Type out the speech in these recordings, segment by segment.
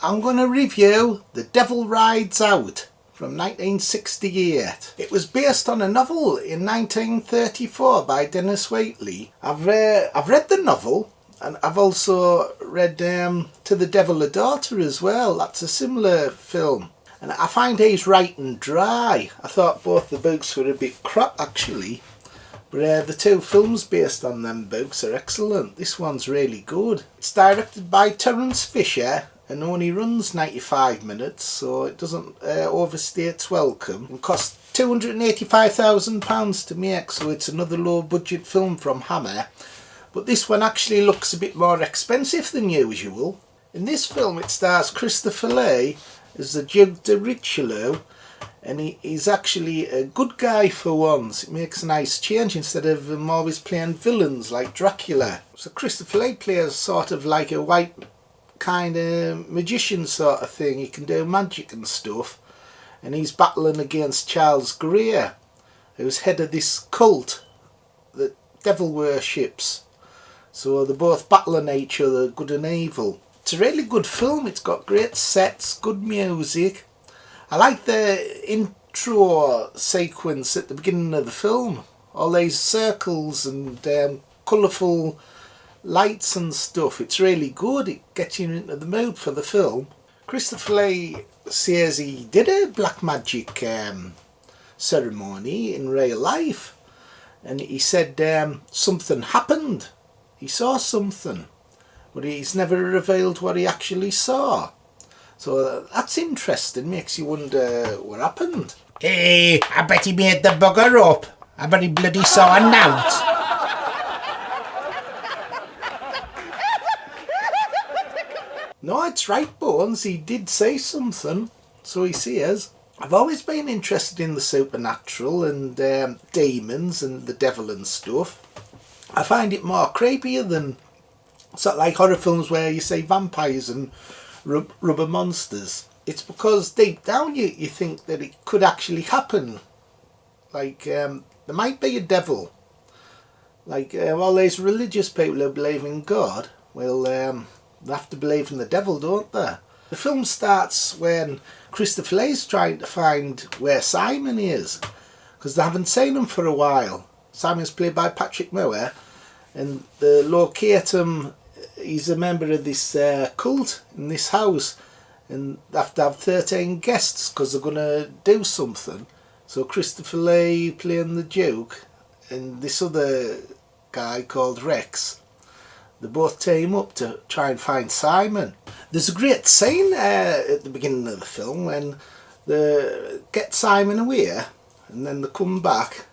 I'm going to review The Devil Rides Out from 1968. It was based on a novel in 1934 by Dennis Wheatley. I've read the novel, and I've also read To the Devil a Daughter as well. That's a similar film. And I find he's writing dry. I thought both the books were a bit crap actually. But the two films based on them books are excellent. This one's really good. It's directed by Terence Fisher and only runs 95 minutes, so it doesn't overstay its welcome. It cost £285,000 to make, so it's another low budget film from Hammer. But this one actually looks a bit more expensive than usual. In this film it stars Christopher Lee as the Duc De Richleau, and he's actually a good guy for once. It makes a nice change instead of him always playing villains like Dracula. So Christopher Lee plays sort of like a white kind of magician sort of thing. He can do magic and stuff, and he's battling against Charles Greene, who's head of this cult that devil worships. So they're both battling each other, good and evil. It's a really good film. It's got great sets, good music. I like the intro sequence at the beginning of the film. All these circles and colourful lights and stuff. It's really good. It gets you into the mood for the film. Christopher Lee says he did a black magic ceremony in real life. And he said something happened. He saw something. But he's never revealed what he actually saw. So that's interesting, makes you wonder what happened. Hey, I bet he made the bugger up. I bet he bloody saw a nout. No, it's right, Bones, he did say something, so he says. I've always been interested in the supernatural and demons and the devil and stuff. I find it more creepier than sort of like horror films where you say vampires and rubber monsters. It's because deep down you think that it could actually happen. Like there might be a devil. Like all these religious people who believe in God, well they have to believe in the devil, don't they? The film starts when Christopher Lee's trying to find where Simon is, because they haven't seen him for a while. Simon's played by Patrick Mower, and they locate him. He's a member of this cult in this house, and they have to have 13 guests because they're going to do something. So Christopher Lee playing the Duke and this other guy called Rex, they both team up to try and find Simon. There's a great scene at the beginning of the film when they get Simon away, and then they come back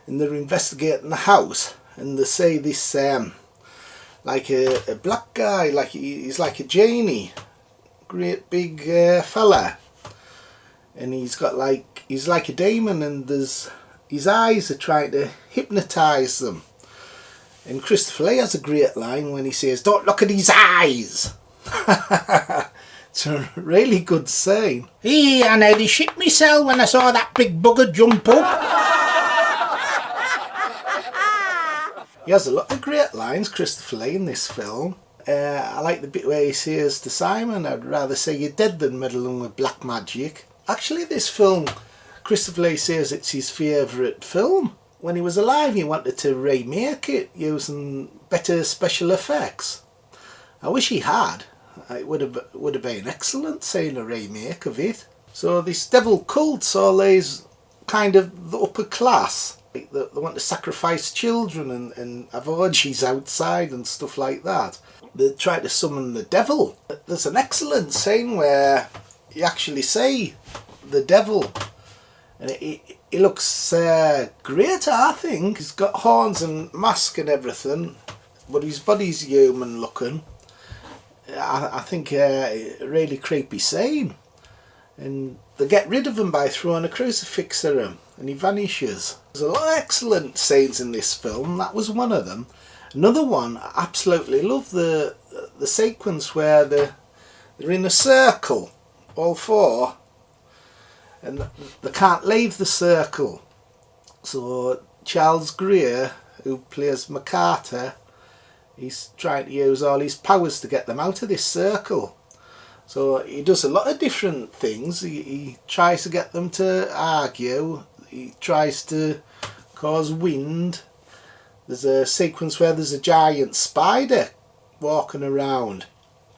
and they're investigating the house, and they say this like a black guy, like he's like a genie, great big fella, and he's like a demon, and his eyes are trying to hypnotise them. And Christopher Lee has a great line when he says, "Don't look at his eyes." It's a really good scene. Hey, I nearly shit myself when I saw that big bugger jump up. He has a lot of great lines, Christopher Lee, in this film. I like the bit where he says to Simon, "I'd rather say you're dead than meddling with black magic." Actually, this film, Christopher Lee says it's his favourite film. When he was alive, he wanted to remake it using better special effects. I wish he had. It would have been excellent seeing a remake of it. So this devil cult's all these kind of the upper class. They want to sacrifice children and have orgies outside and stuff like that. They try to summon the devil. There's an excellent scene where you actually see the devil, and he looks great, I think. He's got horns and mask and everything, but his body's human looking. I think a really creepy scene. And they get rid of him by throwing a crucifix at him, and he vanishes. There's a lot of excellent scenes in this film. That was one of them. Another one, I absolutely love the sequence where they're in a circle, all four, and they can't leave the circle. So Charles Greene, who plays Mocata, he's trying to use all his powers to get them out of this circle. So he does a lot of different things. He tries to get them to argue. He tries to cause wind. There's a sequence where there's a giant spider walking around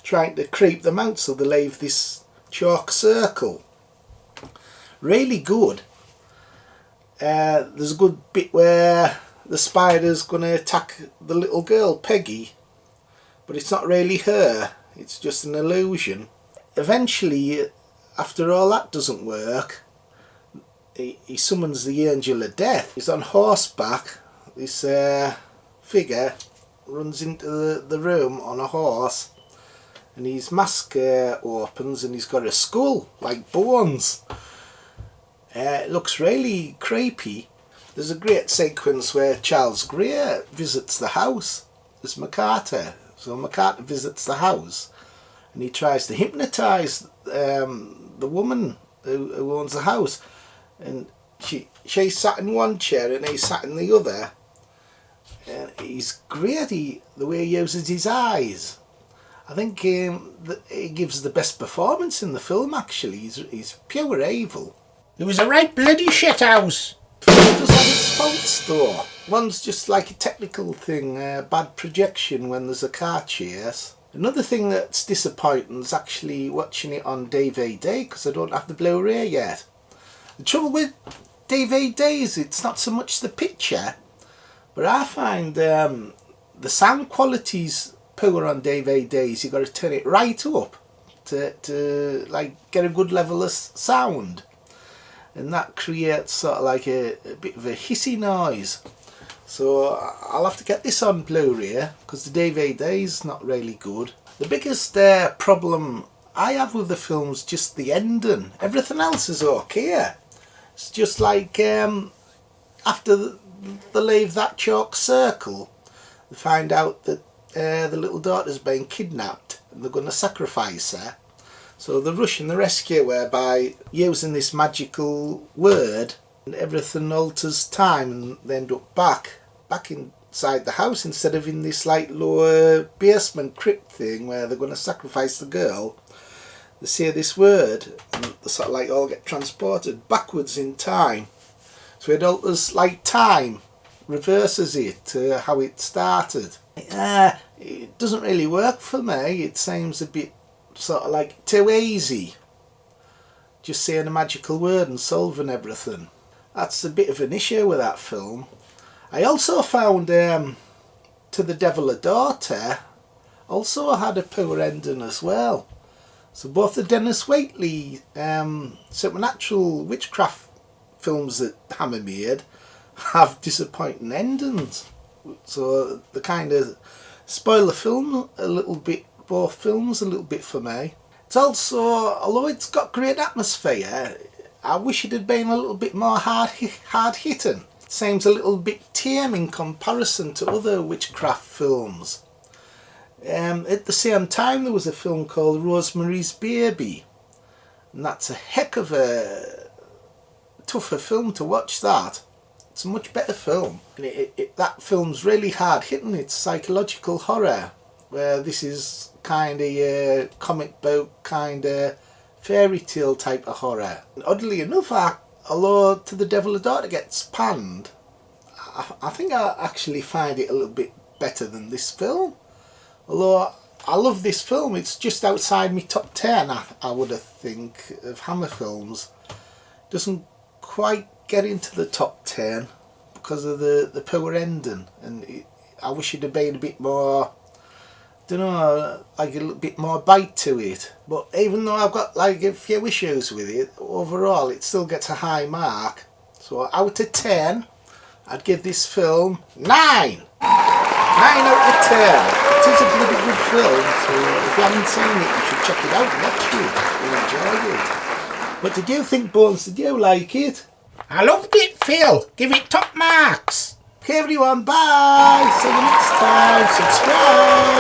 trying to creep them out, so they leave this chalk circle. Really good. There's a good bit where the spider's going to attack the little girl, Peggy, but it's not really her, it's just an illusion. Eventually, after all that doesn't work, he summons the Angel of Death. He's on horseback. This figure runs into the room on a horse, and his mask opens and he's got a skull like bones. It looks really creepy. There's a great sequence where Charles Greer visits the house. There's Mocata. So Mocata visits the house and he tries to hypnotise the woman who owns the house. And she sat in one chair and he sat in the other. And he's great, the way he uses his eyes. I think he gives the best performance in the film, actually. He's pure evil. It was a right bloody shithouse. It does have its faults though. One's just like a technical thing, bad projection when there's a car chase. Another thing that's disappointing is actually watching it on DVD, because I don't have the Blu-ray yet. The trouble with DVDs, it's not so much the picture, but I find the sound quality's poor on DVDs. You've got to turn it right up to like get a good level of sound. And that creates sort of like a bit of a hissy noise. So I'll have to get this on Blu-ray because the DVD's not really good. The biggest problem I have with the film's just the ending. Everything else is okay. It's just like after they leave that chalk circle, they find out that the little daughter's been kidnapped and they're going to sacrifice her. So they're rushing the rescue by using this magical word, and everything alters time and they end up back inside the house instead of in this like lower basement crypt thing where they're going to sacrifice the girl. They say this word and they sort of like all get transported backwards in time. So it alters like time, reverses it to how it started. It doesn't really work for me. It seems a bit sort of like too easy, just saying a magical word and solving everything. That's a bit of an issue with that film. I also found To the Devil a Daughter also had a poor ending as well. So both the Dennis Wheatley supernatural witchcraft films that Hammer made have disappointing endings, so they kind of spoil the film a little bit. Both films a little bit for me. It's also, although it's got great atmosphere, I wish it had been a little bit more hard hitting. It seems a little bit tame in comparison to other witchcraft films. At the same time there was a film called Rosemary's Baby, and that's a heck of a tougher film to watch. That it's a much better film. That film's really hard hitting. It's psychological horror, where this is kind of a comic book, kind of fairy tale type of horror. And oddly enough, although To the Devil a Daughter gets panned, I think I actually find it a little bit better than this film. Although I love this film, it's just outside my top 10, I would have think, of Hammer films. Doesn't quite get into the top 10 because of the poor ending, and I wish it had been a bit more, don't know, like a little bit more bite to it. But even though I've got like a few issues with it, overall it still gets a high mark. So out of 10, I'd give this film 9! 9 out of 10. It is a bloody good film, so if you haven't seen it, you should check it out and watch it. You'll enjoy it. What did you think, Bones? Did you like it? I loved it, Phil. Give it top marks. Okay everyone, bye! See you next time. Subscribe!